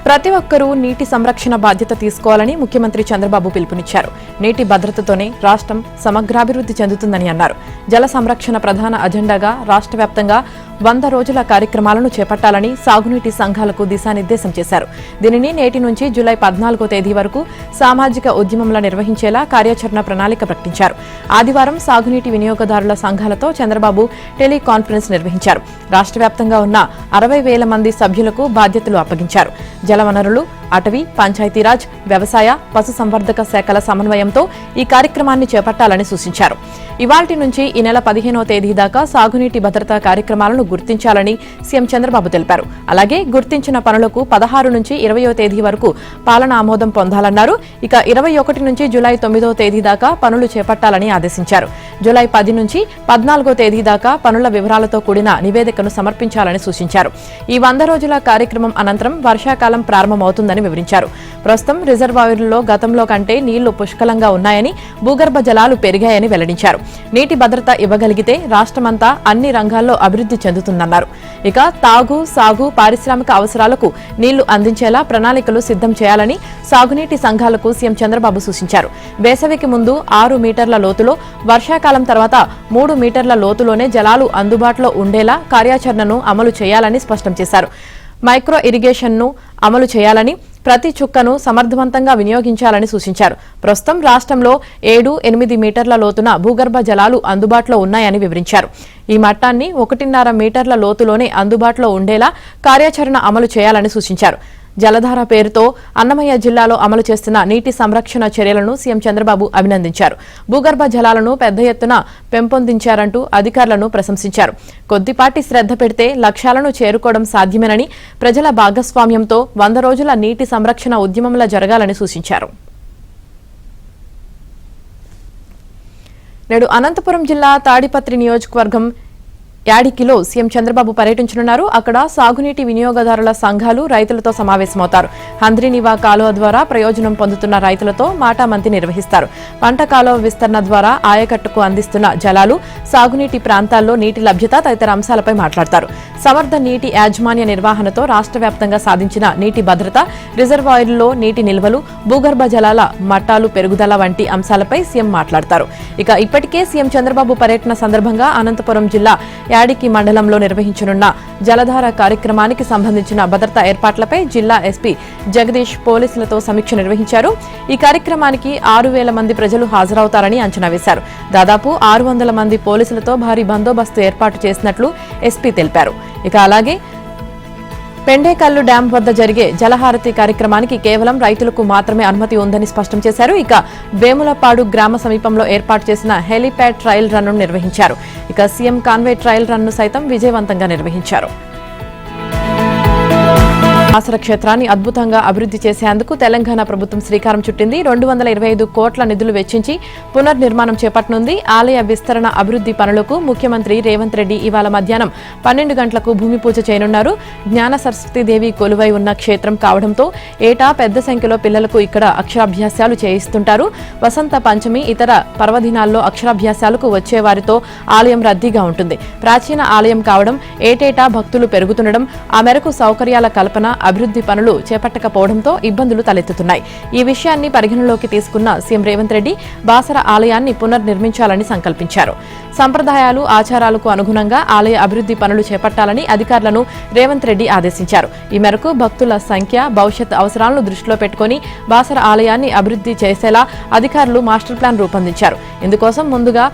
ప్రతి ఒక్కరూ నీటి సంరక్షణ బాధ్యత తీసుకోవాలని ముఖ్యమంత్రి చంద్రబాబు పిలుపునిచ్చారు. నీటి భద్రతతోనే రాష్ట్రం సమగ్రాభివృద్ధి చెందుతుందని అన్నారు. జల సంరక్షణ ప్రధాన అజెండాగా రాష్ట్ర వ్యాప్తంగా 100 రోజుల కార్యక్రమాలను చేపట్టాలని సాగునీటి సంఘాలకు దిశానిర్దేశం చేశారు. దీనిని నేటి నుంచి జూలై 14వ తేదీ వరకు సామాజిక ఉద్యమంలా నిర్వహించేలా కార్యాచరణ ప్రణాళిక ప్రకటించారు. ఆదివారం సాగునీటి వినియోగదారుల సంఘాలతో చంద్రబాబు టెలికాన్ఫరెన్స్ నిర్వహించారు. రాష్ట్ర వ్యాప్తంగా ఉన్న 60,000 మంది సభ్యులకు బాధ్యతలు అప్పగించారు. జలవనరులు, అటవీ, పంచాయతీరాజ్, వ్యవసాయ, పశుసంవర్ధక శాఖల సమన్వయంతో ఈ కార్యక్రమాన్ని చేపట్టాలని సూచించారు. ఇవాల్టి నుంచి ఈ నెల 15వ తేదీ దాకా సాగునీటి భద్రతా కార్యక్రమాలను గుర్తించాలని సీఎం చంద్రబాబు తెలిపారు. అలాగే గుర్తించిన పనులకు 16 నుంచి 20వ తేదీ వరకు పాలనా ఆమోదం పొందాలన్నారు. ఇక 21 నుంచి జూలై 9వ తేదీ దాకా పనులు చేపట్టాలని ఆదేశించారు. జూలై 10 నుంచి 14వ తేదీ దాకా పనుల వివరాలతో కూడిన నివేదికను సమర్పించాలని సూచించారు. ఈ 100 రోజుల కార్యక్రమం అనంతరం వర్షాకాలం ప్రారంభమవుతుందని వివరించారు. ప్రస్తుతం రిజర్వాయర్లలో గతంలో కంటే నీళ్లు పుష్కలంగా ఉన్నాయని, భూగర్భ జలాలు పెరిగాయని వెల్లడించారు. నీటి భద్రత ఇవ్వగలిగితే రాష్ట్రమంతా అన్ని రంగాల్లో అభివృద్ధి చెందుతుందన్నారు. ఇక తాగు, సాగు, పారిశ్రామిక అవసరాలకు నీళ్లు అందించేలా ప్రణాళికలు సిద్ధం చేయాలని సాగునీటి సంఘాలకు సీఎం చంద్రబాబు సూచించారు. వేసవికి ముందు 6 మీటర్ల లోతులో, వర్షాకాలం తర్వాత 3 మీటర్ల లోతులోనే జలాలు అందుబాటులో ఉండేలా కార్యాచరణను అమలు చేయాలని స్పష్టం చేశారు. మైక్రో ఇరిగేషన్ను అమలు చేయాలని, ప్రతి చుక్కను సమర్థవంతంగా వినియోగించాలని సూచించారు. ప్రస్తుతం రాష్ట్రంలో 7-8 మీటర్ల లోతున భూగర్భ జలాలు అందుబాటులో ఉన్నాయని వివరించారు. ఈ మట్టాన్ని 1.5 మీటర్ల లోతులోనే అందుబాటులో ఉండేలా కార్యాచరణ అమలు చేయాలని సూచించారు. జలధార పేరుతో అన్నమయ్య జిల్లాలో అమలు చేస్తున్న నీటి సంరక్షణ చర్యలను సీఎం చంద్రబాబు అభినందించారు. భూగర్భ జలాలను పెద్ద ఎత్తున పెంపొందించారంటూ అధికారులను ప్రశంసించారు. కొద్దిపాటి శ్రద్ధ పెడితే లక్ష్యాలను చేరుకోవడం సాధ్యమేనని, ప్రజల భాగస్వామ్యంతో 100 రోజుల నీటి సంరక్షణ ఉద్యమంలా జరగాలని సూచించారు. నేడు అనంతపురం జిల్లా తాడిపత్రి నియోజకవర్గం యాడికిలో సీఎం చంద్రబాబు పర్యటించనున్నారు. అక్కడ సాగునీటి వినియోగదారుల సంఘాలు రైతులతో సమావేశమవుతారు. హంద్రీనివా కాలువ ద్వారా ప్రయోజనం పొందుతున్న రైతులతో మాటామంతి నిర్వహిస్తారు. పంట కాలువ విస్తరణ ద్వారా ఆయకట్టుకు అందిస్తున్న జలాలు, సాగునీటి ప్రాంతాల్లో నీటి లభ్యత తదితర అంశాలపై మాట్లాడతారు. సమర్థ నీటి యాజమాన్య నిర్వహణతో రాష్ట్ర వ్యాప్తంగా సాధించిన నీటి భద్రత, రిజర్వాయర్లలో నీటి నిల్వలు, భూగర్భ జలాల మట్టాలు పెరుగుదల వంటి అంశాలపై సీఎం మాట్లాడతారు. ఇక ఇప్పటికే సీఎం చంద్రబాబు పర్యటన సందర్భంగా అనంతపురం జిల్లా యాడికి మండలంలో నిర్వహించనున్న జలధార కార్యక్రమానికి సంబంధించిన భద్రతా ఏర్పాట్లపై జిల్లా ఎస్పీ జగదీష్ పోలీసులతో సమీక్ష నిర్వహించారు. ఈ కార్యక్రమానికి 6,000 మంది ప్రజలు హాజరవుతారని అంచనా వేశారు. దాదాపు 600 మంది పోలీసులతో భారీ బందోబస్తు ఏర్పాటు చేసినట్లు ఎస్పీ తెలిపారు. ఇక అలాగే పెండేకల్లు డ్యాం వద్ద జరిగే జలహారతి కార్యక్రమానికి కేవలం రైతులకు మాత్రమే అనుమతి ఉందని స్పష్టం చేశారు. ఇక వేములపాడు గ్రామ సమీపంలో ఏర్పాటు చేసిన హెలీప్యాడ్ ట్రయల్ రన్ను నిర్వహించారు. ఇక సీఎం కాన్వే ట్రయల్ రన్ను సైతం విజయవంతంగా నిర్వహించారు. ఆసర క్షేత్రాన్ని అద్భుతంగా అభివృద్ధి చేసేందుకు తెలంగాణ ప్రభుత్వం శ్రీకారం చుట్టింది. 225 కోట్ల నిధులు వెచ్చించి పునర్నిర్మాణం చేపట్టనుంది. ఆలయ విస్తరణ అభివృద్ధి పనులకు ముఖ్యమంత్రి రేవంత్ రెడ్డి ఇవాళ మధ్యాహ్నం 12 గంటలకు భూమి పూజ చేయనున్నారు. జ్ఞాన సరస్వతీదేవి కొలువై ఉన్న క్షేత్రం కావడంతో ఏటా పెద్ద సంఖ్యలో పిల్లలకు ఇక్కడ అక్షరాభ్యాసాలు చేయిస్తుంటారు. వసంత పంచమి, ఇతర పర్వదినాల్లో అక్షరాభ్యాసాలకు వచ్చేవారితో ఆలయం రద్దీగా ఉంటుంది. ప్రాచీన ఆలయం కావడం, ఏటేటా భక్తులు పెరుగుతుండడం, ఆ మేరకు సౌకర్యాల కల్పన, అభివృద్ధి పనులు చేపట్టకపోవడంతో ఇబ్బందులు తలెత్తుతున్నాయి. ఈ విషయాన్ని పరిగణలోకి తీసుకున్న సీఎం రేవంత్ రెడ్డి బాసర ఆలయాన్ని పునర్నిర్మించాలని సంకల్పించారు. సంప్రదాయాలు, ఆచారాలకు అనుగుణంగా ఆలయ అభివృద్ధి పనులు చేపట్టాలని అధికారులను రేవంత్ రెడ్డి ఆదేశించారు. ఈ మేరకు భక్తుల సంఖ్య, భవిష్యత్ అవసరాలను దృష్టిలో పెట్టుకుని బాసర ఆలయాన్ని అభివృద్ధి చేసేలా అధికారులు మాస్టర్ ప్లాన్ రూపొందించారు. ఇందుకోసం ముందుగా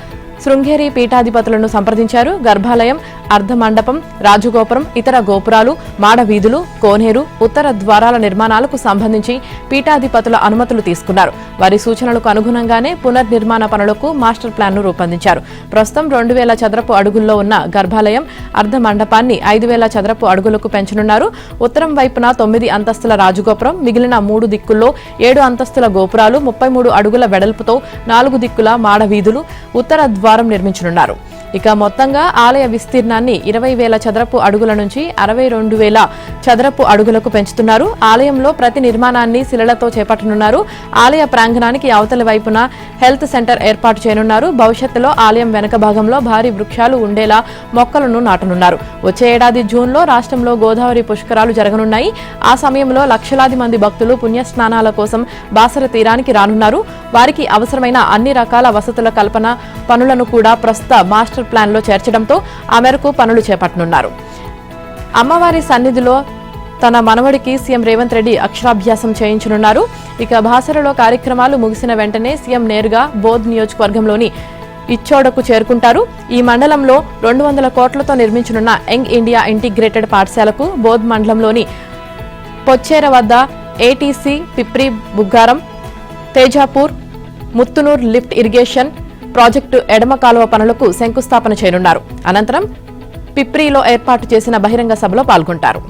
శృంగేరి పీఠాధిపతులను సంప్రదించారు. గర్భాలయం, అర్ధమండపం, రాజగోపురం, ఇతర గోపురాలు, మాడ వీధులు, కోనేరు, ఉత్తర ద్వారాల నిర్మాణాలకు సంబంధించి పీఠాధిపతుల అనుమతులు తీసుకున్నారు. వారి సూచనలకు అనుగుణంగానే పునర్నిర్మాణ పనులకు మాస్టర్ ప్లాన్ను రూపొందించారు. ప్రస్తుతం 2,000 చదరపు అడుగుల్లో ఉన్న గర్భాలయం, అర్ధమండపాన్ని 5,000 చదరపు అడుగులకు పెంచనున్నారు. ఉత్తరం వైపున 9 అంతస్తుల రాజగోపురం, మిగిలిన 3 దిక్కుల్లో 7 అంతస్తుల గోపురాలు, 33 అడుగుల వెడల్పుతో 4 దిక్కుల మాడ వీధులు, ఉత్తర ద్వారం నిర్మించనున్నారు. ఇక మొత్తంగా ఆలయ విస్తీర్ణాన్ని 20,000 చదరపు అడుగుల నుంచి 62,000 చదరపు అడుగులకు పెంచుతున్నారు. ఆలయంలో ప్రతి నిర్మాణాన్ని శిలలతో చేపట్టనున్నారు. ఆలయ ప్రాంగణానికి అవతలి వైపున హెల్త్ సెంటర్ ఏర్పాటు చేయనున్నారు. భవిష్యత్తులో ఆలయం వెనక భాగంలో భారీ వృక్షాలు ఉండేలా మొక్కలను నాటనున్నారు. వచ్చే ఏడాది జూన్లో రాష్ట్రంలో గోదావరి పుష్కరాలు జరగనున్నాయి. ఆ సమయంలో లక్షలాది మంది భక్తులు పుణ్యస్నానాల కోసం బాసర తీరానికి రానున్నారు. వారికి అవసరమైన అన్ని రకాల వసతుల కల్పన పనులను కూడా ప్రస్తుత మాస్టర్ ప్లాన్లో చేర్చడంతో ఆ మేరకు పనులు చేపట్టనున్నారు. అమ్మవారి సన్నిధిలో తన మనవడికి సీఎం రేవంత్ రెడ్డి అక్షరాభ్యాసం చేయించనున్నారు. ఇక బాసరలో కార్యక్రమాలు ముగిసిన వెంటనే సీఎం నేరుగా బోధ్ నియోజకవర్గంలోని ఇచ్చోడకు చేరుకుంటారు. ఈ మండలంలో 200 కోట్లతో నిర్మించనున్న యంగ్ ఇండియా ఇంటిగ్రేటెడ్ పాఠశాలకు బోధ్ మండలంలోని పొచ్చేర వద్ద ATC Pipri Buggaram Tejapur Muthnoor lift irrigation project ఎడమ కాలువ పనులకు శంకుస్థాపన చేయనున్నారు. అనంతరం పిప్రిలో ఏర్పాటు చేసిన బహిరంగ సభలో పాల్గొంటారు.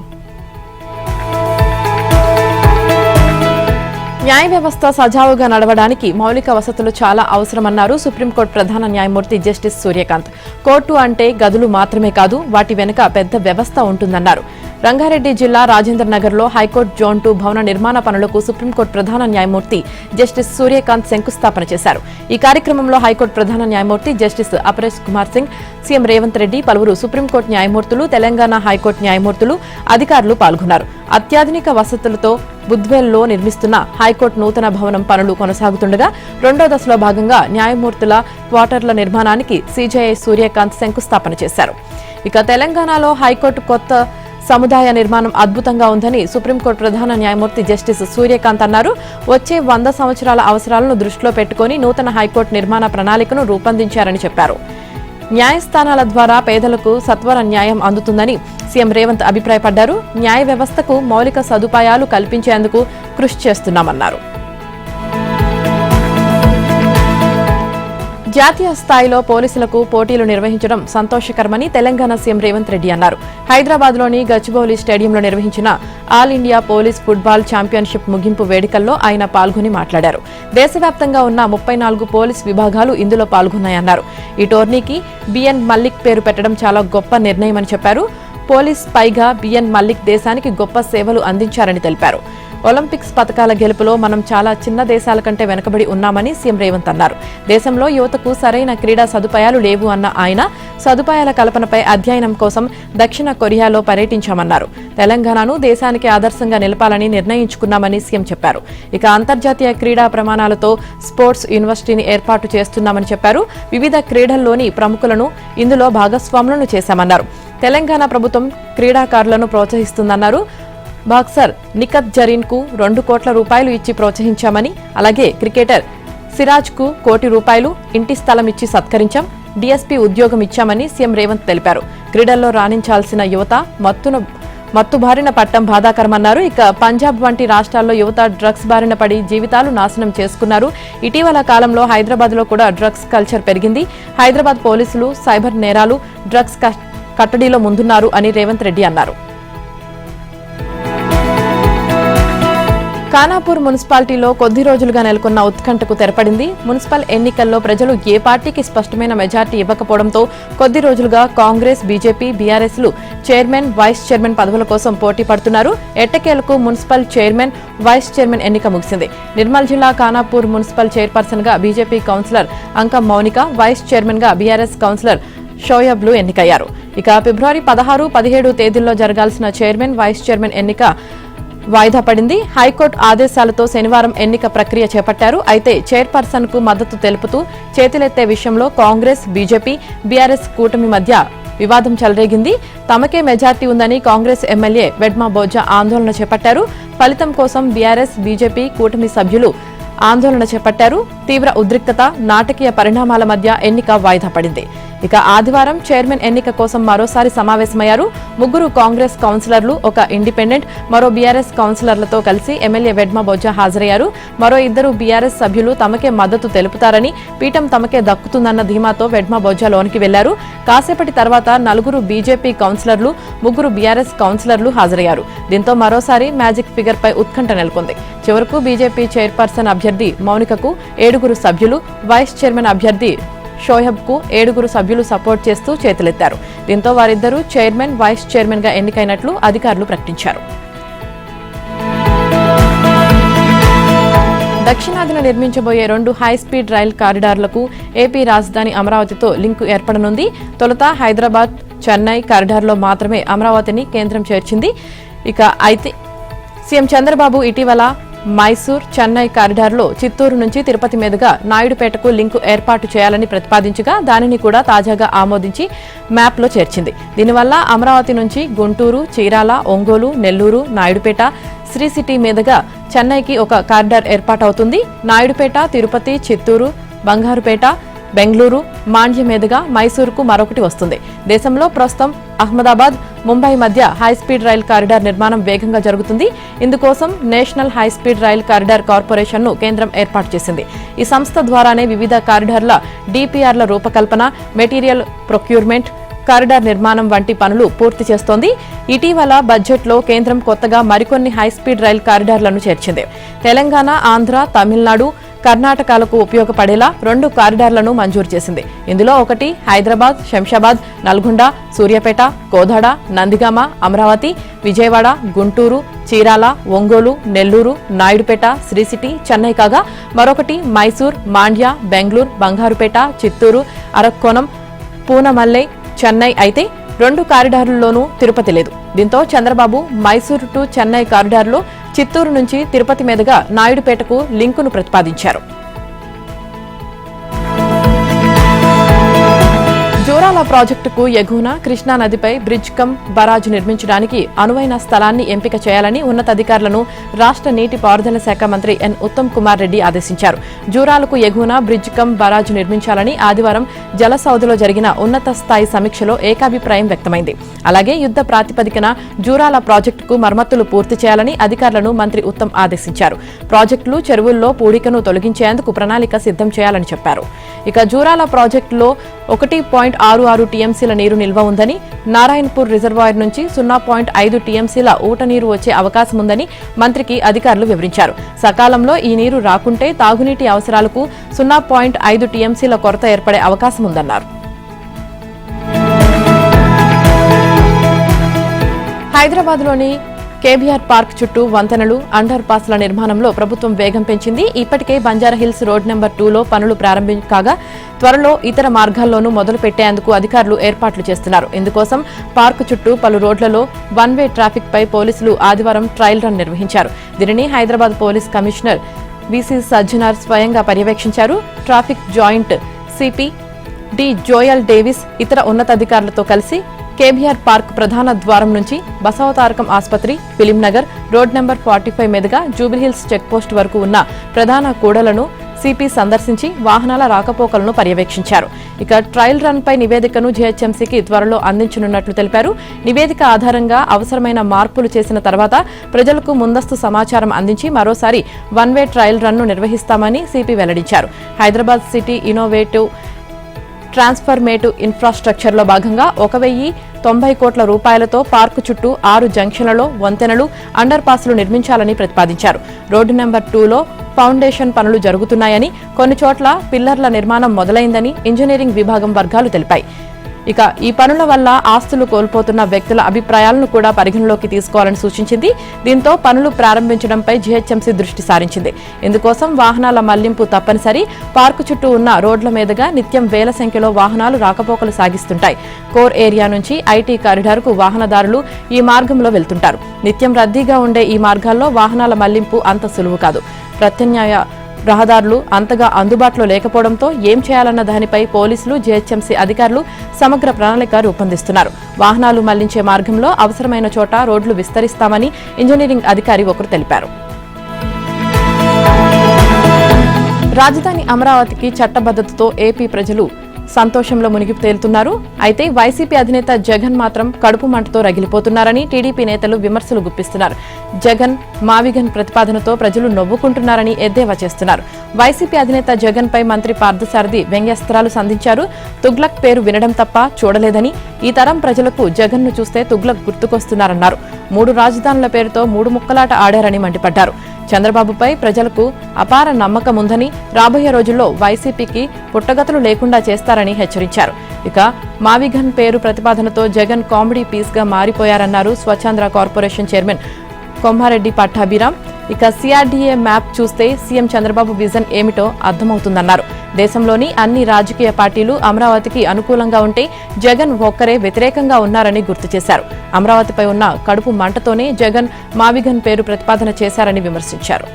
న్యాయ వ్యవస్థ సజావుగా నడవడానికి మౌలిక వసతులు చాలా అవసరమన్నారు సుప్రీంకోర్టు ప్రధాన న్యాయమూర్తి జస్టిస్ సూర్యకాంత్. కోర్టు అంటే గదులు మాత్రమే కాదు, వాటి వెనుక పెద్ద వ్యవస్థ ఉంటుందన్నారు. రంగారెడ్డి జిల్లా రాజేంద్ర నగర్లో హైకోర్టు జోన్ 2 భవన నిర్మాణ పనులకు సుప్రీంకోర్టు ప్రధాన న్యాయమూర్తి జస్టిస్ సూర్యకాంత్ శంకుస్థాపన చేశారు. ఈ కార్యక్రమంలో హైకోర్టు ప్రధాన న్యాయమూర్తి జస్టిస్ అపరేష్ కుమార్ సింగ్, సీఎం రేవంత్ రెడ్డి, పలువురు సుప్రీంకోర్టు న్యాయమూర్తులు, తెలంగాణ హైకోర్టు న్యాయమూర్తులు, అధికారులు పాల్గొన్నారు. అత్యాధునిక వసతులతో బుద్వేల్లో నిర్మిస్తున్న హైకోర్టు నూతన భవనం పనులు కొనసాగుతుండగా రెండో దశలో భాగంగా న్యాయమూర్తుల క్వార్టర్ల నిర్మాణానికి సీజేఐ సూర్యకాంత్ శంకుస్థాపన చేశారు. ఇక తెలంగాణలో హైకోర్టు కొత్త సముదాయ నిర్మాణం అద్భుతంగా ఉందని సుప్రీంకోర్టు ప్రధాన న్యాయమూర్తి జస్టిస్ సూర్యకాంత్ అన్నారు. వచ్చే 100 సంవత్సరాల అవసరాలను దృష్టిలో పెట్టుకుని నూతన హైకోర్టు నిర్మాణ ప్రణాళికను రూపొందించారని చెప్పారు. న్యాయస్థానాల ద్వారా పేదలకు సత్వర న్యాయం అందుతుందని సీఎం రేవంత్ అభిప్రాయపడ్డారు. న్యాయ వ్యవస్థకు మౌలిక సదుపాయాలు కల్పించేందుకు కృషి చేస్తున్నామన్నారు. జాతీయ స్థాయిలో పోలీసులకు పోటీలు నిర్వహించడం సంతోషకరమని తెలంగాణ సీఎం రేవంత్ రెడ్డి అన్నారు. హైదరాబాద్లోని గచ్చిబౌలి స్టేడియంలో నిర్వహించిన all India police football championship ముగింపు వేడుకల్లో ఆయన పాల్గొని మాట్లాడారు. దేశవ్యాప్తంగా ఉన్న 34 పోలీస్ విభాగాలు ఇందులో పాల్గొన్నాయన్నారు. ఈ టోర్నీకి బిఎన్ మల్లిక్ పేరు పెట్టడం చాలా గొప్ప నిర్ణయమని చెప్పారు. పోలీస్ పైగా బిఎన్ మల్లిక్ దేశానికి గొప్ప సేవలు అందించారని తెలిపారు. ఒలింపిక్స్ పతకాల గెలుపులో మనం చాలా చిన్న దేశాల కంటే వెనుకబడి ఉన్నామని సీఎం రేవంత్ అన్నారు. దేశంలో యువతకు సరైన క్రీడా సదుపాయాలు లేవు అన్న ఆయన సదుపాయాల కల్పనపై అధ్యయనం కోసం దక్షిణ కొరియాలో పర్యటించామన్నారు. తెలంగాణను దేశానికి ఆదర్శంగా నిలపాలని నిర్ణయించుకున్నామని సీఎం చెప్పారు. ఇక అంతర్జాతీయ క్రీడా ప్రమాణాలతో స్పోర్ట్స్ యూనివర్సిటీని ఏర్పాటు చేస్తున్నామని చెప్పారు. వివిధ క్రీడల్లోని ప్రముఖులను ఇందులో భాగస్వాములను చేశామన్నారు. తెలంగాణ ప్రభుత్వం క్రీడాకారులను ప్రోత్సహిస్తుందన్నారు. బాక్సర్ నిఖత్ జరీన్ కు 2 కోట్ల రూపాయలు ఇచ్చి ప్రోత్సహించామని, అలాగే క్రికెటర్ సిరాజ్ కు ₹1 కోటి ఇంటి స్థలం ఇచ్చి సత్కరించాం, డీఎస్పీ ఉద్యోగం ఇచ్చామని సీఎం రేవంత్ తెలిపారు. క్రీడల్లో రాణించాల్సిన యువత మత్తు బారిన పట్టం బాధాకరమన్నారు. ఇక పంజాబ్ వంటి రాష్ట్రాల్లో యువత డ్రగ్స్ బారిన పడి జీవితాలు నాశనం చేసుకున్నారు. ఇటీవల కాలంలో హైదరాబాద్ లో కూడా డ్రగ్స్ కల్చర్ పెరిగింది. హైదరాబాద్ పోలీసులు సైబర్ నేరాలు, డ్రగ్స్ కట్టడిలో ముందున్నారు అని రేవంత్ రెడ్డి అన్నారు. ఖానాపూర్ మున్సిపాలిటీలో కొద్ది రోజులుగా నెలకొన్న ఉత్కంఠకు తెరపడింది. మున్సిపల్ ఎన్నికల్లో ప్రజలు ఏ పార్టీకి స్పష్టమైన మెజార్టీ ఇవ్వకపోవడంతో కొద్ది రోజులుగా కాంగ్రెస్, బీజేపీ, బీఆర్ఎస్లు చైర్మన్, వైస్ చైర్మన్ పదవుల కోసం పోటీ పడుతున్నారు. ఎట్టకేలకు మున్సిపల్ చైర్మన్, వైస్ చైర్మన్ ఎన్నిక ముగిసింది. నిర్మల్ జిల్లా ఖానాపూర్ మున్సిపల్ చైర్పర్సన్ గా బీజేపీ కౌన్సిలర్ అంకం మౌనిక, వైస్ చైర్మన్ గా బీఆర్ఎస్ కౌన్సిలర్ షోయబ్లు ఎన్నికయ్యారు. ఇక ఫిబ్రవరి 16, 17 తేదీల్లో జరగాల్సిన చైర్మన్, వైస్ చైర్మన్ ఎన్నిక వాయిదా పడింది. హైకోర్టు ఆదేశాలతో శనివారం ఎన్నిక ప్రక్రియ చేపట్టారు. అయితే చైర్పర్సన్ కు మద్దతు తెలుపుతూ చేతులెత్తే విషయంలో కాంగ్రెస్, బీజేపీ, బీఆర్ఎస్ కూటమి మధ్య వివాదం చెలరేగింది. తమకే మెజార్టీ ఉందని కాంగ్రెస్ ఎమ్మెల్యే వెడ్మా బోజ్జా ఆందోళన చేపట్టారు. ఫలితం కోసం బీఆర్ఎస్, బీజేపీ కూటమి సభ్యులు ఆందోళన చేపట్టారు. తీవ్ర ఉద్రిక్తత, నాటకీయ పరిణామాల మధ్య ఎన్నిక వాయిదా పడింది. ఇక ఆదివారం చైర్మన్ ఎన్నిక కోసం మరోసారి సమావేశమయ్యారు. 3 కాంగ్రెస్ కౌన్సిలర్లు, 1 ఇండిపెండెంట్, మరో బీఆర్ఎస్ కౌన్సిలర్లతో కలిసి ఎమ్మెల్యే వెడ్మా బోజ్జా హాజరయ్యారు. మరో 2 బీఆర్ఎస్ సభ్యులు తమకే మద్దతు తెలుపుతారని, పీఠం తమకే దక్కుతుందన్న ధీమాతో వెడ్మా బోజ్జా లోనికి వెళ్లారు. కాసేపటి తర్వాత 4 బీజేపీ కౌన్సిలర్లు, 3 బీఆర్ఎస్ కౌన్సిలర్లు హాజరయ్యారు. దీంతో మరోసారి మ్యాజిక్ ఫిగర్ పై ఉత్కంఠ నెలకొంది. చివరకు బీజేపీ చైర్పర్సన్ అభ్యర్థి మౌనికకు 7 సభ్యులు, వైస్ చైర్మన్ అభ్యర్థి షోయబ్కు 7 సభ్యులు సపోర్ట్ చేస్తూ చేతులెత్తారు. దీంతో వారిద్దరూ చైర్మన్, వైస్ చైర్మన్ గా ఎన్నికైనట్లు అధికారులు ప్రకటించారు. దక్షిణాదిన నిర్మించబోయే 2 హైస్పీడ్ రైల్ కారిడార్లకు ఏపీ రాజధాని అమరావతితో లింకు ఏర్పడనుంది. తొలుత హైదరాబాద్, చెన్నై కారిడార్లో మాత్రమే అమరావతిని కేంద్రం చేర్చింది. అయితే సీఎం చంద్రబాబు ఇటీవల మైసూర్, చెన్నై కారిడార్లో చిత్తూరు నుంచి తిరుపతి మీదుగా నాయుడుపేటకు లింకు ఏర్పాటు చేయాలని ప్రతిపాదించగా దానిని కూడా తాజాగా ఆమోదించి మ్యాప్లో చేర్చింది. దీనివల్ల అమరావతి నుంచి గుంటూరు, చీరాల, ఒంగోలు, నెల్లూరు, నాయుడుపేట, శ్రీ సిటీ మీదుగా చెన్నైకి ఒక కారిడార్ ఏర్పాటవుతుంది. నాయుడుపేట, తిరుపతి, చిత్తూరు, బంగారుపేట, బెంగళూరు, మాండ్య మీదుగా మైసూరుకు మరొకటి వస్తుంది. దేశంలో ప్రస్తుతం అహ్మదాబాద్, ముంబై మధ్య హైస్పీడ్ రైల్ కారిడార్ నిర్మాణం వేగంగా జరుగుతుంది. ఇందుకోసం నేషనల్ హైస్పీడ్ రైల్ కారిడార్ కార్పొరేషన్ను కేంద్రం ఏర్పాటు చేసింది. ఈ సంస్థ ద్వారానే వివిధ కారిడార్ల డిపిఆర్ల రూపకల్పన, మెటీరియల్ ప్రొక్యూర్మెంట్, కారిడార్ నిర్మాణం వంటి పనులు పూర్తి చేస్తోంది. ఇటీవల బడ్జెట్లో కేంద్రం కొత్తగా మరికొన్ని హైస్పీడ్ రైల్ కారిడార్లను చేర్చింది. తెలంగాణ, ఆంధ్ర, తమిళనాడు, కర్ణాటకలకు ఉపయోగపడేలా 2 కారిడార్లను మంజూరు చేసింది. ఇందులో ఒకటి హైదరాబాద్, శంషాబాద్, నల్గొండ, సూర్యాపేట, కోదాడ, నందిగామ, అమరావతి, విజయవాడ, గుంటూరు, చీరాల, ఒంగోలు, నెల్లూరు, నాయుడుపేట, శ్రీ సిటీ, చెన్నై కాగా మరొకటి మైసూర్, మాండ్య, బెంగళూరు, బంగారుపేట, చిత్తూరు, అరక్కోణం, పూనమల్లై, చెన్నై అయితే 2 కారిడార్లలోనూ తిరుపతి లేదు. దీంతో చంద్రబాబు మైసూరు టు చెన్నై కారిడార్లో చిత్తూరు నుంచి తిరుపతి మీదుగా నాయుడుపేటకు లింకును ప్రతిపాదించారు. జూరాల ప్రాజెక్టుకు ఎగువన కృష్ణా నదిపై బ్రిడ్జ్ కమ్ బరాజ్ నిర్మించడానికి అనువైన స్థలాన్ని ఎంపిక చేయాలని ఉన్నతాధికారులను రాష్ట్ర నీటిపారుదల శాఖ మంత్రి ఎన్ ఉత్తమ్ కుమార్ రెడ్డి ఆదేశించారు. జూరాలకు ఎగువన బ్రిడ్జ్ కమ్ బరాజ్ నిర్మించాలని ఆదివారం జలసౌధలో జరిగిన ఉన్నత స్థాయి సమీక్షలో ఏకాభిప్రాయం వ్యక్తమైంది. అలాగే యుద్ధ ప్రాతిపదికన జూరాల ప్రాజెక్టుకు మరమ్మతులు పూర్తి చేయాలని అధికారులను మంత్రి ఉత్తమ్ ఆదేశించారు. ప్రాజెక్టులు, చెరువుల్లో పూడికను తొలగించేందుకు ప్రణాళిక సిద్ధం చేయాలని చెప్పారు. జూరాల ప్రాజెక్టులో 1.66 టీఎంసీల నీరు నిల్వ ఉందని, నారాయణపూర్ రిజర్వాయర్ నుంచి 0.5 టీఎంసీల ఊట నీరు వచ్చే అవకాశం ఉందని మంత్రికి అధికారులు వివరించారు. సకాలంలో ఈ నీరు రాకుంటే తాగునీటి అవసరాలకు 0.5 టీఎంసీల కొరత ఏర్పడే అవకాశం ఉందన్నారు. హైదరాబాద్లోని కేబీఆర్ పార్క్ చుట్టూ వంతెనలు, అండర్ పాస్ల నిర్మాణంలో ప్రభుత్వం వేగం పెంచింది. ఇప్పటికే బంజారాహిల్స్ రోడ్ నెంబర్ 2లో పనులు ప్రారంభించగా త్వరలో ఇతర మార్గాల్లోనూ మొదలు పెట్టేందుకు అధికారులు ఏర్పాట్లు చేస్తున్నారు. ఇందుకోసం పార్కు చుట్టూ పలు రోడ్లలో 1 వే ట్రాఫిక్ పై పోలీసులు ఆదివారం ట్రయల్ రన్ నిర్వహించారు. దీనిని Hyderabad police commissioner VC Sajjanar స్వయంగా పర్యవేక్షించారు. Traffic joint CP D Joel Davis ఇతర ఉన్నతాధికారులతో కలిసి కేబీఆర్ పార్క్ ప్రధాన ద్వారం నుంచి బసవతారకం ఆసుపత్రి, ఫిలిం నగర్, రోడ్ నెంబర్ 45 మీదుగా జూబిలీహిల్స్ చెక్పోస్ట్ వరకు ఉన్న ప్రధాన కూడలను సిపి సందర్శించి వాహనాల రాకపోకలను పర్యవేక్షించారు. ట్రయల్ రన్ పై నివేదికను జీహెచ్ఎంసీకి త్వరలో అందించనున్నట్లు తెలిపారు. నివేదిక ఆధారంగా అవసరమైన మార్పులు చేసిన తర్వాత ప్రజలకు ముందస్తు సమాచారం అందించి మరోసారి 1 వే ట్రయల్ రన్ ను నిర్వహిస్తామని సిపి వెల్లడించారు. హైదరాబాద్ సిటీ ఇన్నోవేటివ్ ట్రాన్స్ఫర్మేటివ్ ఇన్ఫ్రాస్ట్రక్చర్లో భాగంగా 1,090 కోట్ల రూపాయలతో పార్కు చుట్టూ 6 జంక్షన్లలో వంతెనలు, అండర్ పాస్లు నిర్మించాలని ప్రతిపాదించారు. రోడ్డు నెంబర్ 2లో ఫౌండేషన్ పనులు జరుగుతున్నాయని, కొన్ని చోట్ల పిల్లర్ల నిర్మాణం మొదలైందని ఇంజనీరింగ్ విభాగం వర్గాలు తెలిపాయి. ఈ పనుల వల్ల ఆస్తులు కోల్పోతున్న వ్యక్తుల అభిప్రాయాలను కూడా పరిగణలోకి తీసుకోవాలని సూచించింది. దీంతో పనులు ప్రారంభించడంపై జీహెచ్ఎంసీ దృష్టి సారించింది. ఇందుకోసం వాహనాల మళ్లింపు తప్పనిసరి. పార్కు చుట్టూ ఉన్న రోడ్ల మీదుగా నిత్యం వేల సంఖ్యలో వాహనాలు రాకపోకలు సాగిస్తుంటాయి. కోర్ ఏరియా నుంచి ఐటీ కారిడార్కు వాహనదారులు ఈ మార్గంలో వెళ్తుంటారు. నిత్యం రద్దీగా ఉండే ఈ మార్గాల్లో వాహనాల మళ్లింపు అంత సులువు కాదు. ప్రత్యామ్నాయ రహదారులు అంతగా అందుబాటులో లేకపోవడంతో ఏం చేయాలన్న దానిపై పోలీసులు, జీహెచ్ఎంసీ అధికారులు సమగ్ర ప్రణాళిక రూపొందిస్తున్నారు. వాహనాలు మళ్లించే మార్గంలో అవసరమైన చోట రోడ్లు విస్తరిస్తామని ఇంజనీరింగ్ అధికారి ఒకరు తెలిపారు. రాజధాని అమరావతికి చట్టబద్ధతతో ఏపీ ప్రజలు సంతోషంలో మునిగి తేలుతున్నారు. అయితే వైసీపీ అధినేత జగన్ మాత్రం కడుపు మంటతో రగిలిపోతున్నారని టీడీపీ నేతలు విమర్శలు గుప్పిస్తున్నారు. జగన్ మావిగన్ ప్రతిపాదనతో ప్రజలు నవ్వుకుంటున్నారని ఎద్దేవా చేస్తున్నారు. వైసీపీ అధినేత జగన్ పై మంత్రి పార్థసారథి వ్యంగ్యాస్త్రాలు సంధించారు. తుగ్లక్ పేరు వినడం తప్ప చూడలేదని, ఈ తరం ప్రజలకు జగన్ ను చూస్తే తుగ్లక్ గుర్తుకొస్తున్నారన్నారు. 3 రాజధానుల పేరుతో 3 ముక్కలాట ఆడారని మండిపడ్డారు. చంద్రబాబుపై ప్రజలకు అపార నమ్మకం ఉందని, రాబోయే రోజుల్లో వైసీపీకి పుట్టగతులు లేకుండా చేస్తారని హెచ్చరించారు. ఇక మావిఘన్ పేరు ప్రతిపాదనతో జగన్ కామెడీ పీస్గా మారిపోయారన్నారు స్వచ్ఛాంధ్ర కార్పొరేషన్ చైర్మన్ కొమ్మారెడ్డి పట్టాభిరామ్. ఇక సిఆర్డీఏ మ్యాప్ చూస్తే సీఎం చంద్రబాబు విజన్ ఏమిటో అర్థమవుతుందన్నారు. దేశంలోని అన్ని రాజకీయ పార్టీలు అమరావతికి అనుకూలంగా ఉంటే జగన్ ఒక్కరే వ్యతిరేకంగా ఉన్నారని గుర్తు చేశారు. అమరావతిపై ఉన్న కడుపు మంటతోనే జగన్ మావిఘన్ పేరు ప్రతిపాదన చేశారని విమర్శించారు.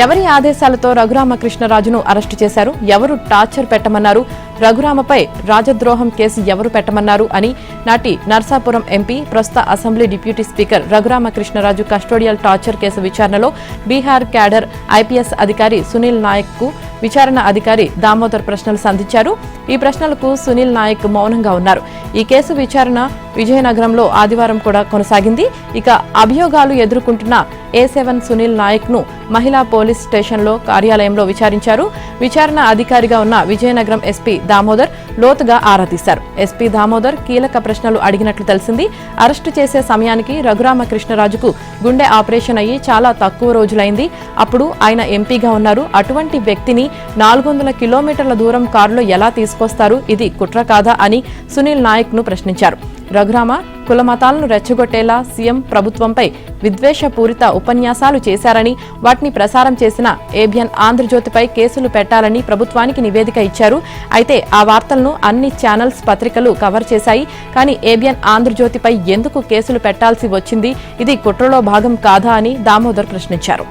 ఎవరి ఆదేశాలతో రఘురామకృష్ణరాజును అరెస్టు చేశారు? ఎవరు టార్చర్ పెట్టమన్నారు? రఘురామపై రాజద్రోహం కేసు ఎవరు పెట్టమన్నారు అని నాటి నర్సాపురం ఎంపీ, ప్రస్తుత assembly deputy speaker Raghuramakrishnaraju custodial torture case విచారణలో బీహార్ క్యాడర్ ఐపీఎస్ అధికారి సునీల్ నాయక్ కు విచారణ అధికారి దామోదర్ ప్రశ్నలు సంధించారు. ఈ ప్రశ్నలకు సునీల్ నాయక్ మౌనంగా ఉన్నారు. ఈ కేసు విచారణ విజయనగరంలో ఆదివారం కూడా కొనసాగింది. ఇక అభియోగాలు ఎదుర్కొంటున్న A7 సునీల్ నాయక్ ను మహిళా పోలీస్ స్టేషన్లో కార్యాలయంలో విచారించారు. విచారణ అధికారిగా ఉన్న విజయనగరం ఎస్పీ దామోదర్ లోతుగా ఆరా తీశారు. ఎస్పీ దామోదర్ కీలక ప్రశ్నలు అడిగినట్లు తెలిసింది. అరెస్టు చేసే సమయానికి రఘురామకృష్ణరాజుకు గుండె ఆపరేషన్ అయ్యి చాలా తక్కువ రోజులైంది. అప్పుడు ఆయన ఎంపీగా ఉన్నారు. అటువంటి వ్యక్తిని 400 కిలోమీటర్ల దూరం కారులో ఎలా తీసుకొస్తారు? ఇది కుట్ర కాదా అని సునీల్ నాయక్ ను ప్రశ్నించారు. రఘురామ కులమతాలను రెచ్చగొట్టేలా సీఎం ప్రభుత్వంపై విద్వేషపూరిత ఉపన్యాసాలు చేశారని, వాటిని ప్రసారం చేసిన ఏబిఎన్ ఆంధ్రజ్యోతిపై కేసులు పెట్టాలని ప్రభుత్వానికి నివేదిక ఇచ్చారు. అయితే ఆ వార్తలను అన్ని ఛానల్స్, పత్రికలు కవర్ చేశాయి. కానీ ఏబిఎన్ ఆంధ్రజ్యోతిపై ఎందుకు కేసులు పెట్టాల్సి వచ్చింది? ఇది కుట్రలో భాగం కాదా అని దామోదర్ ప్రశ్నించారు.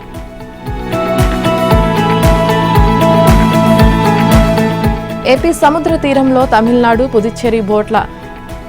ఏపీ సముద్ర తీరంలో తమిళనాడు, పుదుచ్చేరి బోట్ల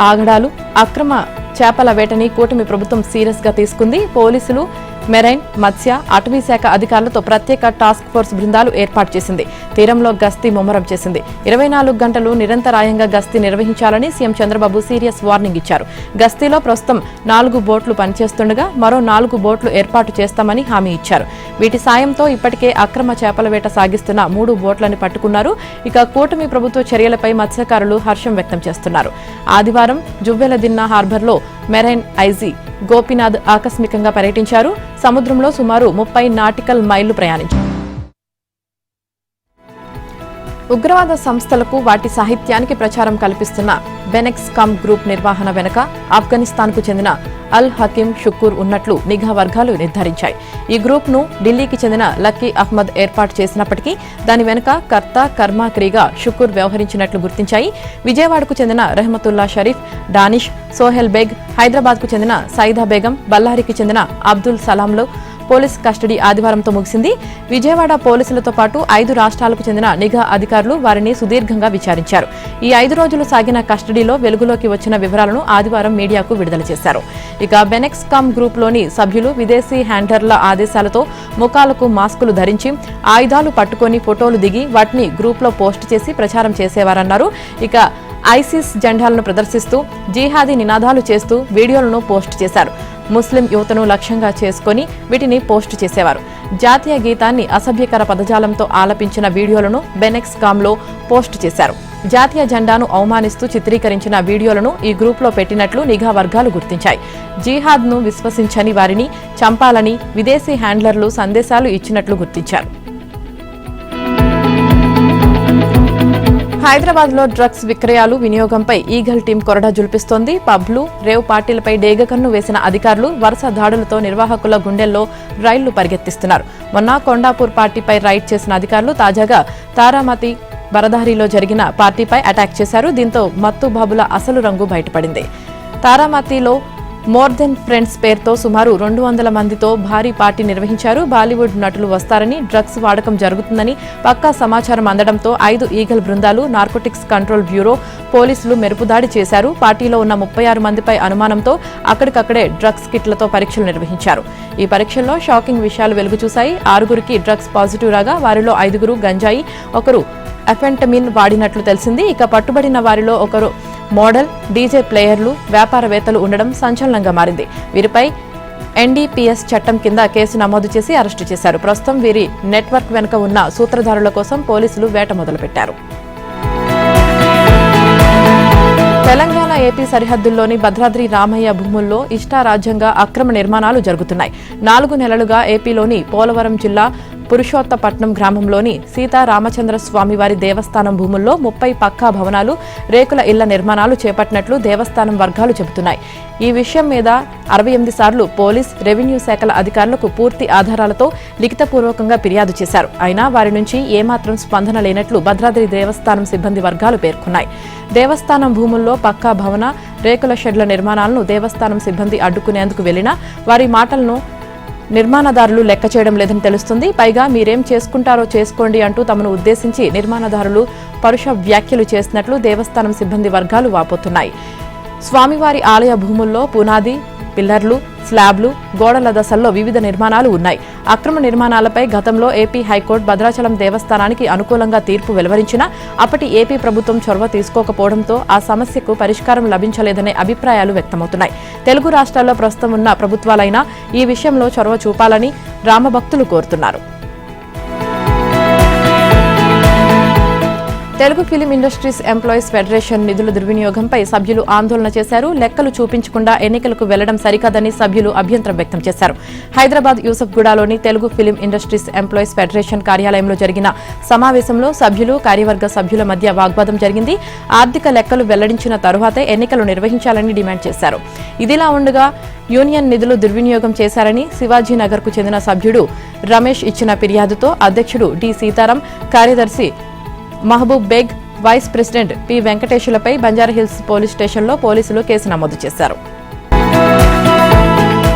ఆగడాలు, అక్రమ చేపల వేటని కూటమి ప్రభుత్వం సీరియస్ గా తీసుకుంది. పోలీసులు, మెరైన్, మత్స్య, అటవీ శాఖ అధికారులతో ప్రత్యేక టాస్క్ ఫోర్స్ బృందాలు ఏర్పాటు చేసింది. తీరంలో గస్తీ ముమ్మరం చేసింది. 24 గంటలు నిరంతరాయంగా గస్తీ నిర్వహించాలని సీఎం చంద్రబాబు సీరియస్ వార్నింగ్ ఇచ్చారు. గస్తీలో ప్రస్తుతం 4 బోట్లు పనిచేస్తుండగా మరో 4 బోట్లు ఏర్పాటు చేస్తామని హామీ ఇచ్చారు. వీటి సాయంతో ఇప్పటికే అక్రమ చేపల వేట సాగిస్తున్న 3 బోట్లను పట్టుకున్నారు. ఇక కూటమి ప్రభుత్వ చర్యలపై మత్స్యకారులు హర్షం వ్యక్తం చేస్తున్నారు. ఆదివారం జువ్వెలదిన్న హార్బర్లో మెరైన్ ఐజీ గోపీనాథ్ ఆకస్మికంగా పర్యటించారు. సముద్రంలో సుమారు 30 నాటికల్ మైళ్లు ప్రయాణించారు. ఉగ్రవాద సంస్థలకు వాటి సాహిత్యానికి ప్రచారం కల్పిస్తున్న బెనెక్స్కామ్ గ్రూప్ నిర్వహణ వెనుక ఆఫ్ఘనిస్తాన్కు చెందిన అల్ హకీం షుకూర్ ఉన్నట్లు నిఘా వర్గాలు నిర్ధారించాయి. ఈ గ్రూప్ ను ఢిల్లీకి చెందిన లక్కీ అహ్మద్ ఏర్పాటు చేసినప్పటికీ దాని వెనుక కర్త, కర్మాక్రీగా షుకూర్ వ్యవహరించినట్లు గుర్తించాయి. విజయవాడకు చెందిన రెహమతుల్లా షరీఫ్, డానిష్, సోహెల్ బేగ్, హైదరాబాద్కు చెందిన సైదా బేగం, బల్లారికి చెందిన అబ్దుల్ సలాంలో పోలీస్ కస్టడీ ఆదివారంతో ముగిసింది. విజయవాడ పోలీసులతో పాటు 5 రాష్ట్రాలకు చెందిన నిఘా అధికారులు వారిని సుదీర్ఘంగా విచారించారు. ఈ 5 రోజులు సాగిన కస్టడీలో వెలుగులోకి వచ్చిన వివరాలను ఆదివారం మీడియాకు విడుదల చేశారు. ఇక బెనెక్స్కామ్ గ్రూప్లోని సభ్యులు విదేశీ హ్యాండర్ల ఆదేశాలతో ముఖాలకు మాస్కులు ధరించి ఆయుధాలు పట్టుకొని ఫోటోలు దిగి వాటిని గ్రూప్లో పోస్ట్ చేసి ప్రచారం చేసేవారన్నారు. ఇక ఐసిస్ జెండాలను ప్రదర్శిస్తూ జిహాదీ నినాదాలు చేస్తూ వీడియోలను పోస్ట్ చేశారు. ముస్లిం యువతను లక్ష్యంగా చేసుకుని వీటిని పోస్టు చేసేవారు. జాతీయ గీతాన్ని అసభ్యకర పదజాలంతో ఆలపించిన వీడియోలను బెనెక్స్కామ్లో పోస్టు చేశారు. జాతీయ జెండాను అవమానిస్తూ చిత్రీకరించిన వీడియోలను ఈ గ్రూప్లో పెట్టినట్లు నిఘా వర్గాలు గుర్తించాయి. జిహాద్ను విశ్వసించని వారిని చంపాలని విదేశీ హ్యాండ్లర్లు సందేశాలు ఇచ్చినట్లు గుర్తించారు. హైదరాబాద్ లో డ్రగ్స్ విక్రయాలు, వినియోగంపై ఈగల్ టీం కొరడా జుల్పిస్తోంది. పబ్లు, రేవ్ పార్టీలపై డేగకన్ను వేసిన అధికారులు వరుస దాడులతో నిర్వాహకుల గుండెల్లో రైళ్లు పరిగెత్తిస్తున్నారు. మొన్న కొండాపూర్ పార్టీపై రైడ్ చేసిన అధికారులు తాజాగా తారామతి బరదారిలో జరిగిన పార్టీపై అటాక్ చేశారు. దీంతో మత్తు బాబుల అసలు రంగు బయటపడింది. తారామతిలో మోర్ దెన్ ఫ్రెండ్స్ పేరుతో సుమారు 200 మందితో భారీ పార్టీ నిర్వహించారు. బాలీవుడ్ నటులు వస్తారని, డ్రగ్స్ వాడకం జరుగుతుందని పక్కా సమాచారం అందడంతో 5 ఈగల్ బృందాలు, నార్కోటిక్స్ కంట్రోల్ బ్యూరో పోలీసులు మెరుపుదాడి చేశారు. పార్టీలో ఉన్న 36 మందిపై అనుమానంతో అక్కడికక్కడే డ్రగ్స్ కిట్లతో పరీక్షలు నిర్వహించారు. ఈ పరీక్షల్లో షాకింగ్ విషయాలు వెలుగు చూశాయి. 6గురికి డ్రగ్స్ పాజిటివ్ రాగా వారిలో 5గురు గంజాయి, ఒకరు ఎఫెంటమిన్ వాడినట్లు తెలిసింది. ఇక పట్టుబడిన వారిలో ఒకరు మోడల్, డీజే ప్లేయర్లు, వ్యాపారవేత్తలు ఉండడం సంచలనంగా మారింది. వీరిపై ఎన్డీపీఎస్ చట్టం కింద కేసు నమోదు చేసి అరెస్టు చేశారు. ప్రస్తుతం వీరి నెట్వర్క్ వెనుక ఉన్న సూత్రధారుల కోసం పోలీసులు వేట మొదలుపెట్టారు. తెలంగాణ ఏపీ సరిహద్దుల్లోని భద్రాద్రి రామయ్య భూముల్లో ఇష్టారాజ్యంగా అక్రమ నిర్మాణాలు జరుగుతున్నాయి. 4 నెలలుగా ఏపీలోని పోలవరం జిల్లా పురుషోత్తపట్నం గ్రామంలోని సీతారామచంద్ర స్వామివారి దేవస్థానం భూముల్లో 30 పక్కా భవనాలు, రేకుల ఇళ్ల నిర్మాణాలు చేపట్టినట్లు దేవస్థానం వర్గాలు చెబుతున్నాయి. ఈ విషయం మీద 68 సార్లు పోలీస్, రెవెన్యూ శాఖల అధికారులకు పూర్తి ఆధారాలతో లిఖితపూర్వకంగా ఫిర్యాదు చేశారు. అయినా వారి నుంచి ఏమాత్రం స్పందన లేనట్లు భద్రాద్రి దేవస్థానం సిబ్బంది వర్గాలు పేర్కొన్నాయి. దేవస్థానం భూముల్లో పక్కా భవన, రేకుల షెడ్ల నిర్మాణాలను దేవస్థానం సిబ్బంది అడ్డుకునేందుకు వెళ్లినా వారి మాటలను నిర్మాణదారులు లెక్క చేయడం లేదని తెలుస్తుంది. పైగా మీరేం చేసుకుంటారో చేసుకోండి అంటూ తమను ఉద్దేశించి నిర్మాణదారులు పరుష వ్యాఖ్యలు చేసినట్లు దేవస్థానం సిబ్బంది వర్గాలు వాపోతున్నాయి. స్వామివారి ఆలయ భూముల్లో పునాది, పిల్లర్లు, స్లాబ్లు, గోడల దశల్లో వివిధ నిర్మాణాలు ఉన్నాయి. అక్రమ నిర్మాణాలపై గతంలో ఏపీ హైకోర్టు భద్రాచలం దేవస్థానానికి అనుకూలంగా తీర్పు వెలువరించినా అప్పటి ఏపీ ప్రభుత్వం చొరవ తీసుకోకపోవడంతో ఆ సమస్యకు పరిష్కారం లభించలేదనే అభిప్రాయాలు వ్యక్తమవుతున్నాయి. తెలుగు రాష్ట్రాల్లో ప్రస్తుతం ఉన్న ప్రభుత్వాలైనా ఈ విషయంలో చొరవ చూపాలని రామభక్తులు కోరుతున్నారు. Telugu film industries employees federation నిధుల దుర్వినియోగంపై సభ్యులు ఆందోళన చేశారు. లెక్కలు చూపించకుండా ఎన్నికలకు వెళ్లడం సరికాదని సభ్యులు అభ్యంతరం వ్యక్తం చేశారు. హైదరాబాద్ యూసఫ్గూడలోని Telugu film industries employees federation కార్యాలయంలో జరిగిన సమావేశంలో సభ్యులు, కార్యవర్గ సభ్యుల మధ్య వాగ్వాదం జరిగింది. ఆర్థిక లెక్కలు వెల్లడించిన తరువాతే ఎన్నికలు నిర్వహించాలని డిమాండ్ చేశారు. ఇదిలా ఉండగా యూనియన్ నిధులు దుర్వినియోగం చేశారని శివాజీనగర్కు చెందిన సభ్యుడు రమేష్ ఇచ్చిన ఫిర్యాదుతో అధ్యక్షుడు డి సీతారాం, కార్యదర్శి Mahaboob Baig, vice president P వెంకటేశులపై బంజారాహిల్స్ పోలీస్ స్టేషన్లో పోలీసులు కేసు నమోదు చేశారు.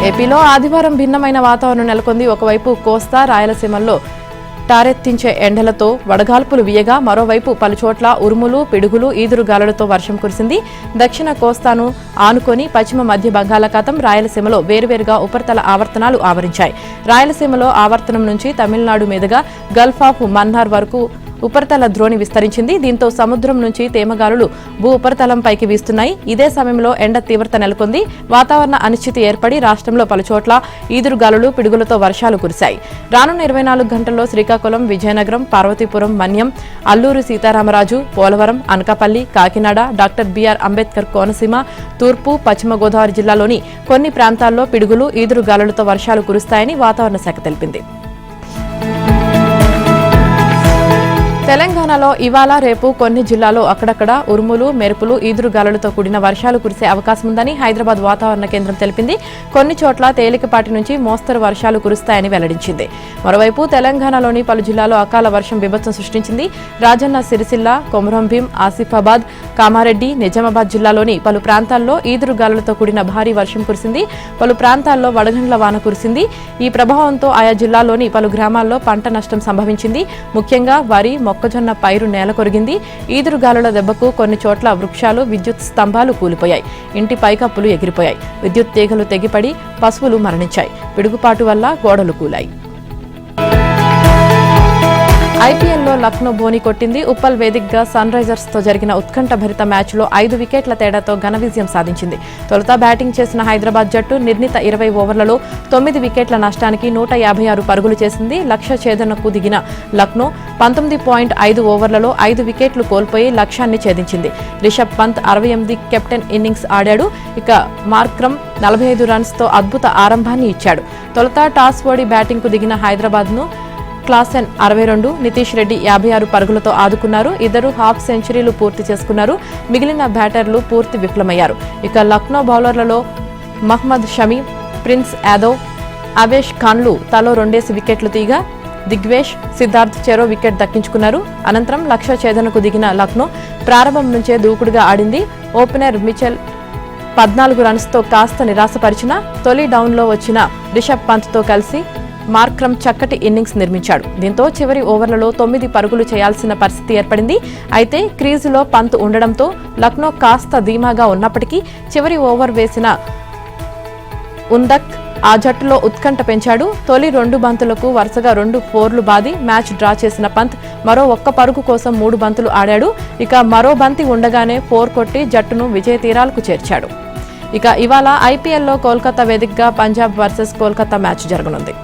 ఏపీలో ఆదివారం భిన్నమైన వాతావరణం నెలకొంది. ఒకవైపు కోస్తా, రాయలసీమల్లో టారెత్తించే ఎండలతో వడగాల్పులు వీయగా మరోవైపు పలుచోట్ల ఉరుములు, పిడుగులు, ఈదురుగాలులతో వర్షం కురిసింది. దక్షిణ కోస్తాను ఆనుకొని పశ్చిమ మధ్య బంగాళాఖాతం, రాయలసీమలో వేర్వేరుగా ఉపరితల ఆవర్తనాలు ఆవరించాయి. రాయలసీమలో ఆవర్తనం నుంచి తమిళనాడు మీదుగా గల్ఫ్ ఆఫ్ మన్నార్ వరకు ఉపరితల ద్రోణి విస్తరించింది. దీంతో సముద్రం నుంచి తేమగాలులు భూ ఉపరితలంపైకి వీస్తున్నాయి. ఇదే సమయంలో ఎండ తీవ్రత నెలకొంది. వాతావరణ అనిశ్చితి ఏర్పడి రాష్ట్రంలో పలుచోట్ల ఈదురుగాలులు, పిడుగులతో వర్షాలు కురిశాయి. రానున్న 24 గంటల్లో శ్రీకాకుళం, విజయనగరం, పార్వతీపురం, మన్యం, అల్లూరి సీతారామరాజు, పోలవరం, అనకాపల్లి, కాకినాడ, డాక్టర్ బిఆర్ అంబేద్కర్ కోనసీమ, తూర్పు, పశ్చిమ గోదావరి జిల్లాలోని కొన్ని ప్రాంతాల్లో పిడుగులు, ఈదురుగాలులతో వర్షాలు కురుస్తాయని వాతావరణ శాఖ తెలిపింది. తెలంగాణలో ఇవాళ, రేపు కొన్ని జిల్లాల్లో అక్కడక్కడ ఉరుములు, మెరుపులు, ఈదురుగాలులతో కూడిన వర్షాలు కురిసే అవకాశం ఉందని హైదరాబాద్ వాతావరణ కేంద్రం తెలిపింది. కొన్ని చోట్ల తేలికపాటి నుంచి మోస్తరు వర్షాలు కురుస్తాయని వెల్లడించింది. మరోవైపు తెలంగాణలోని పలు జిల్లాల్లో అకాల వర్షం బీభత్సం సృష్టించింది. రాజన్న సిరిసిల్ల, కొమరంభీం, ఆసిఫాబాద్, కామారెడ్డి, నిజామాబాద్ జిల్లాలోని పలు ప్రాంతాల్లో ఈదురుగాలులతో కూడిన భారీ వర్షం కురిసింది. పలు ప్రాంతాల్లో వడగండ్ల వాన కురిసింది. ఈ ప్రభావంతో ఆయా జిల్లాల్లోని పలు గ్రామాల్లో పంట నష్టం సంభవించింది. ముఖ్యంగా వరి, మొక్కజొన్న పైరు నేల కొరిగింది. ఈదురుగాలుల దెబ్బకు కొన్ని చోట్ల వృక్షాలు, విద్యుత్ స్తంభాలు కూలిపోయాయి. ఇంటి పైకప్పులు ఎగిరిపోయాయి. విద్యుత్ తీగలు తెగిపడి పశువులు మరణించాయి. పిడుగుపాటు వల్ల గోడలు కూలాయి. ఐపీఎల్లో లక్నో బోని కొట్టింది. ఉప్పల్ వేదికగా సన్ రైజర్స్ తో జరిగిన ఉత్కంఠభరిత మ్యాచ్లో 5 వికెట్ల తేడాతో ఘన విజయం సాధించింది. తొలుత బ్యాటింగ్ చేసిన హైదరాబాద్ జట్టు నిర్ణీత 20 ఓవర్లలో 9 వికెట్ల నష్టానికి 156 పరుగులు చేసింది. లక్ష్య ఛేదనకు దిగిన లక్నో 19.5 ఓవర్లలో 5 వికెట్లు కోల్పోయి లక్ష్యాన్ని ఛేదించింది. రిషబ్ పంత్ 68 కెప్టెన్ ఇన్నింగ్స్ ఆడాడు. ఇక మార్క్రమ్ 45 రన్స్తో అద్భుత ఆరంభాన్ని ఇచ్చాడు. తొలుత టాస్ ఓడి బ్యాటింగ్కు దిగిన హైదరాబాద్ను క్లాసెన్ 62, నితీష్ రెడ్డి 56 పరుగులతో ఆదుకున్నారు. ఇద్దరు హాఫ్ సెంచరీలు పూర్తి చేసుకున్నారు. మిగిలిన బ్యాటర్లు పూర్తి విఫలమయ్యారు. ఇక లక్నో బౌలర్లలో మహ్మద్ షమీ, ప్రిన్స్ యాదవ్, అవేష్ ఖాన్లు తలో 2 వికెట్లు తీగా దిగ్వేష్, సిద్ధార్థ్ చెరో వికెట్ దక్కించుకున్నారు. అనంతరం లక్ష్య ఛేదనకు దిగిన లక్నో ప్రారంభం నుంచే దూకుడుగా ఆడింది. ఓపెనర్ మిచెల్ 14 రన్స్తో కాస్త నిరాశపరిచిన తొలి డౌన్లో వచ్చిన రిషబ్ పంత్తో కలిసి మార్క్రమ్ చక్కటి ఇన్నింగ్స్ నిర్మించాడు. దీంతో చివరి ఓవర్లలో 9 పరుగులు చేయాల్సిన పరిస్థితి ఏర్పడింది. అయితే క్రీజులో పంత్ ఉండడంతో లక్నో కాస్త ధీమాగా ఉన్నప్పటికీ చివరి ఓవర్ వేసిన ఉందక్ ఆ జట్టులో ఉత్కంఠ పెంచాడు. తొలి 2 బంతులకు వరుసగా 2 ఫోర్లు బాది మ్యాచ్ డ్రా చేసిన పంత్ మరో 1 పరుగు కోసం 3 బంతులు ఆడాడు. ఇక మరో బంతి ఉండగానే 4 కొట్టి జట్టును విజయ తీరాలకు చేర్చాడు. ఇక ఇవాళ ఐపీఎల్లో కోల్కతా వేదికగా పంజాబ్ వర్సెస్ కోల్కతా మ్యాచ్ జరగనుంది.